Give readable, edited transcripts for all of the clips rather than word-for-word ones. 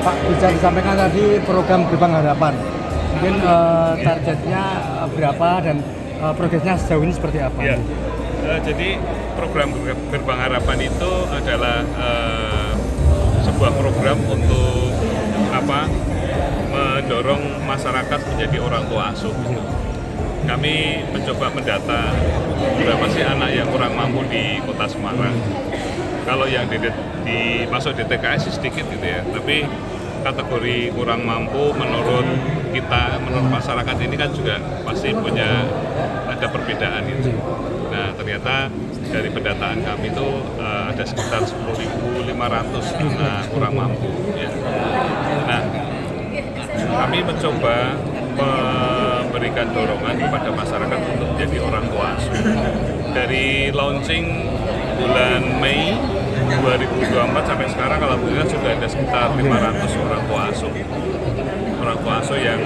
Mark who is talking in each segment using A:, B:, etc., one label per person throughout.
A: Pak, bisa disampaikan tadi program Gerbang Harapan. Mungkin targetnya berapa dan progresnya sejauh ini seperti apa?
B: Ya, jadi program Gerbang Harapan itu adalah sebuah program untuk mendorong masyarakat menjadi orang tua asuh. Kami mencoba mendata berapa sih anak yang kurang mampu di Kota Semarang. Kalau yang masuk di TKS sedikit gitu ya, tapi kategori kurang mampu menurut masyarakat ini kan juga pasti punya ada perbedaan itu. Nah, ternyata dari pendataan kami itu ada sekitar 10.500 anak kurang mampu ya. Nah, kami mencoba memberikan dorongan kepada masyarakat untuk menjadi orang tua asuh. Dari launching bulan Mei 2024 sampai sekarang alhamdulillah sudah ada sekitar 500 orang tua asuh. Orang tua asuh yang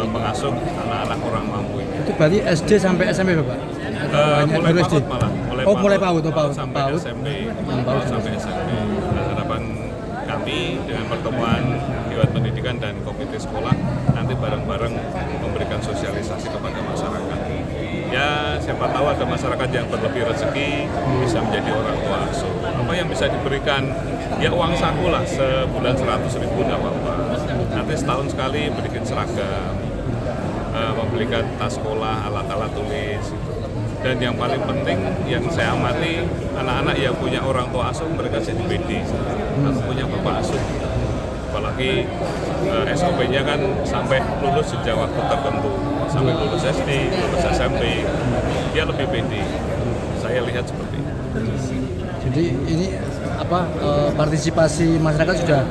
B: mengasuh anak-anak kurang mampu.
A: Itu berarti SD sampai SMP Bapak?
B: Mulai PAUD malah.
A: Mulai PAUD
B: sampai SMP. Sampai SMP. Nah, harapan kami dengan pertemuan Dewan Pendidikan dan Komite Sekolah nanti bareng-bareng memberikan sosialisasi kepada masyarakat. Ya, siapa tahu ada masyarakat yang berlebih rezeki bisa menjadi orang tua asuh. Apa yang bisa diberikan? Ya uang saku lah, sebulan 100.000 nggak apa-apa. Nanti setahun sekali berikan seragam, membelikan tas sekolah, alat-alat tulis. Dan yang paling penting yang saya amati, anak-anak yang punya orang tua asuh mereka jadi PD atau punya bapak asuh. Apalagi SOP-nya kan sampai lulus sejak waktu tertentu, sampai lulus SD, lulus SMP, dia lebih PD. Saya lihat seperti itu.
A: Jadi ini partisipasi masyarakat sudah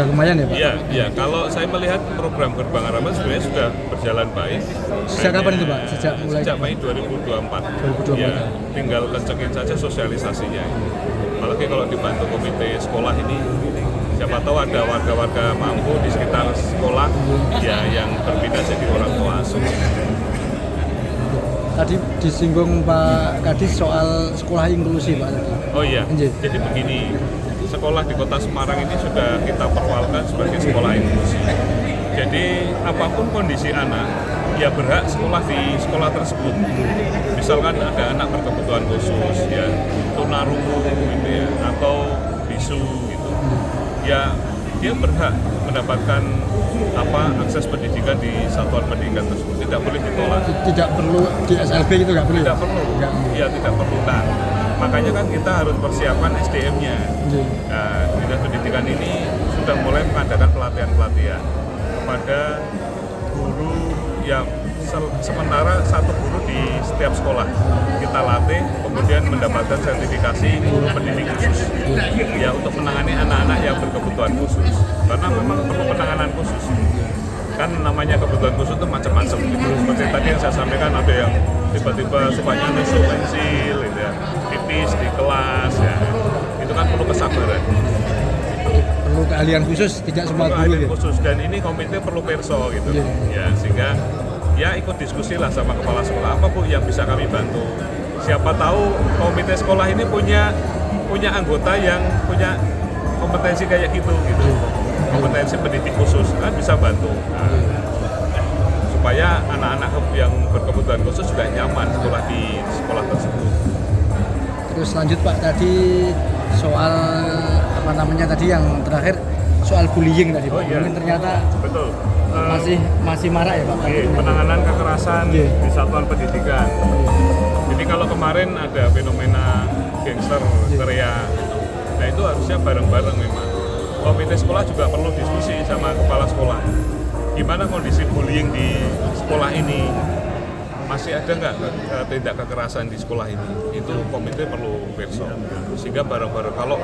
A: lumayan ya Pak?
B: Iya. Kalau saya melihat program Gerbang Harapan sebenarnya sudah berjalan baik.
A: Sejak kapan itu Pak?
B: Sejak Mei 2024. Ya, tinggal kencengin saja sosialisasinya. Apalagi kalau dibantu komite sekolah ini, siapa tahu ada warga-warga mampu di sekitar sekolah ya yang berpindah jadi orang tua asuh.
A: Tadi disinggung Pak Kadis soal sekolah inklusi Pak.
B: Oh iya, jadi begini, sekolah di Kota Semarang ini sudah kita perwalkan sebagai sekolah inklusi. Jadi apapun kondisi anak, ya berhak sekolah di sekolah tersebut. Misalkan ada anak berkebutuhan khusus, ya tunarungu gitu ya, atau bisu gitu. Ya dia berhak mendapatkan akses pendidikan di satuan pendidikan tersebut, tidak boleh ditolak.
A: Tidak perlu di SLB gitu nggak perlu?
B: Tidak perlu, ya tidak perlu. Nah, makanya kan kita harus persiapkan SDM-nya. Nah, Dinas Pendidikan ini sudah mulai mengadakan pelatihan-pelatihan kepada guru yang sementara satu guru di setiap sekolah kita latih, kemudian mendapatkan sertifikasi guru pendidik khusus ya untuk menangani anak-anak yang berkebutuhan khusus, karena memang perlu penanganan khusus. Kan namanya kebutuhan khusus itu macam-macam gitu. Seperti tadi yang saya sampaikan, ada yang tiba-tiba sukanya nusuk pensil gitu ya, pipis di kelas ya, itu kan perlu kesabaran,
A: perlu keahlian khusus, tidak semua guru
B: keahlian khusus. Dan ini komite perlu perso gitu ya, sehingga ya ikut diskusi lah sama kepala sekolah, apa Bu yang bisa kami bantu. Siapa tahu komite sekolah ini punya anggota yang punya kompetensi kayak gitu, kompetensi pendidik khusus, kan bisa bantu. Nah, supaya anak-anak yang berkebutuhan khusus juga nyaman sekolah di sekolah tersebut.
A: Terus lanjut Pak, tadi soal tadi yang terakhir soal bullying tadi Pak. Mungkin ternyata
B: betul.
A: Masih marak ya Pak?
B: Penanganan kekerasan di satuan pendidikan. Jadi kalau kemarin ada fenomena gangster teriak, nah itu harusnya bareng-bareng memang. Komite sekolah juga perlu diskusi sama kepala sekolah. Gimana kondisi bullying di sekolah ini? Masih ada nggak tindak kekerasan di sekolah ini? Itu komite perlu perso. Sehingga bareng-bareng, kalau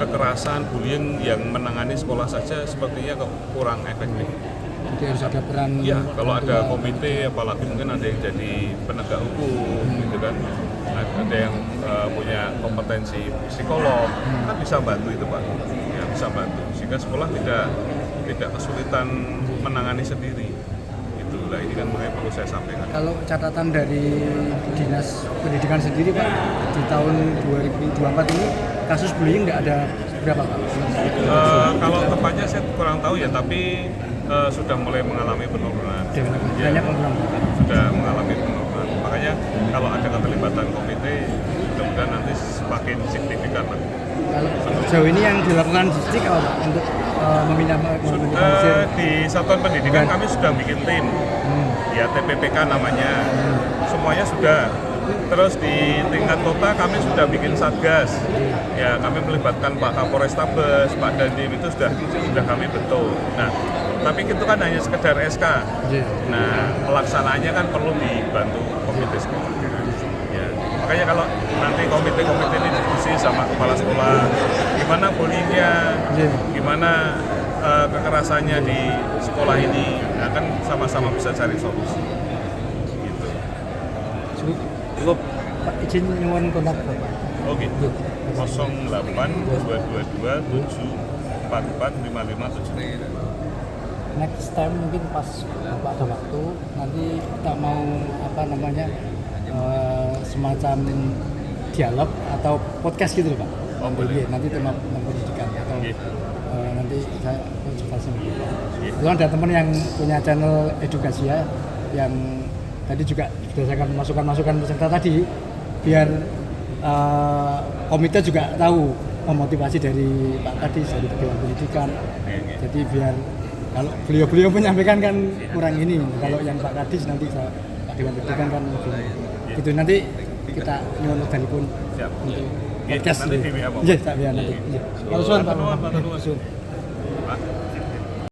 B: kekerasan, bullying yang menangani sekolah saja sepertinya kurang efektif.
A: Jadi harus ada peran.
B: Ya, kalau ada komite, apalagi mungkin ada yang jadi penegak hukum, gitu kan. Ada yang punya kompetensi psikolog, kan bisa bantu itu Pak. Ya, bisa bantu. Sehingga sekolah tidak kesulitan menangani sendiri. Itulah ini kan makanya perlu saya sampaikan.
A: Kalau catatan dari Dinas Pendidikan sendiri Pak, di tahun 2024 ini kasus bullying nggak ada berapa Pak?
B: Kalau tepatnya saya kurang tahu ya, tapi sudah mulai mengalami penurunan.
A: Banyak program Pak.
B: Sudah mengalami penurunan. Makanya kalau ada keterlibatan komite, mudah-mudahan nanti semakin signifikan.
A: Kalau sejauh ini yang dilakukan distrik apa Pak untuk meminimalisir?
B: Di satuan pendidikan kami sudah bikin tim, ya TPPK namanya, semuanya sudah. Terus di tingkat kota kami sudah bikin satgas, ya kami melibatkan Pak Kapolrestabes, Pak Dandim itu sudah kami bentuk. Nah, tapi itu kan hanya sekedar SK. Nah, pelaksanaannya kan perlu dibantu komite sekolah. Ya, makanya kalau nanti komite-komite ini diskusi sama kepala sekolah, gimana bullyingnya, gimana kekerasannya di sekolah ini, nah kan sama-sama bisa cari solusi. Gitu.
A: Cukup Pak, izin nyuwun kontak Bapak.
B: Oke. 082227445575.
A: Next time mungkin pas Bapak ada waktu nanti kita mau semacam dialog atau podcast gitu loh Pak.
B: Boleh.
A: Nanti tema pendidikan atau nanti saya konsultasi.
B: Yeah.
A: Itu ada teman yang punya channel edukasi ya, yang tadi juga berdasarkan masukan-masukan peserta tadi, biar komite juga tahu memotivasi dari Pak Kadis, dari Dewan Pendidikan. Jadi biar kalau beliau menyampaikan kan kurang ini, kalau yang Pak Kadis nanti Pak Dewan Pendidikan kan gitu. Nanti kita nyuwun pun untuk podcast.
B: Nanti di WA.
A: Iya, tak biar nanti. Kalau suan Pak.
B: Pak.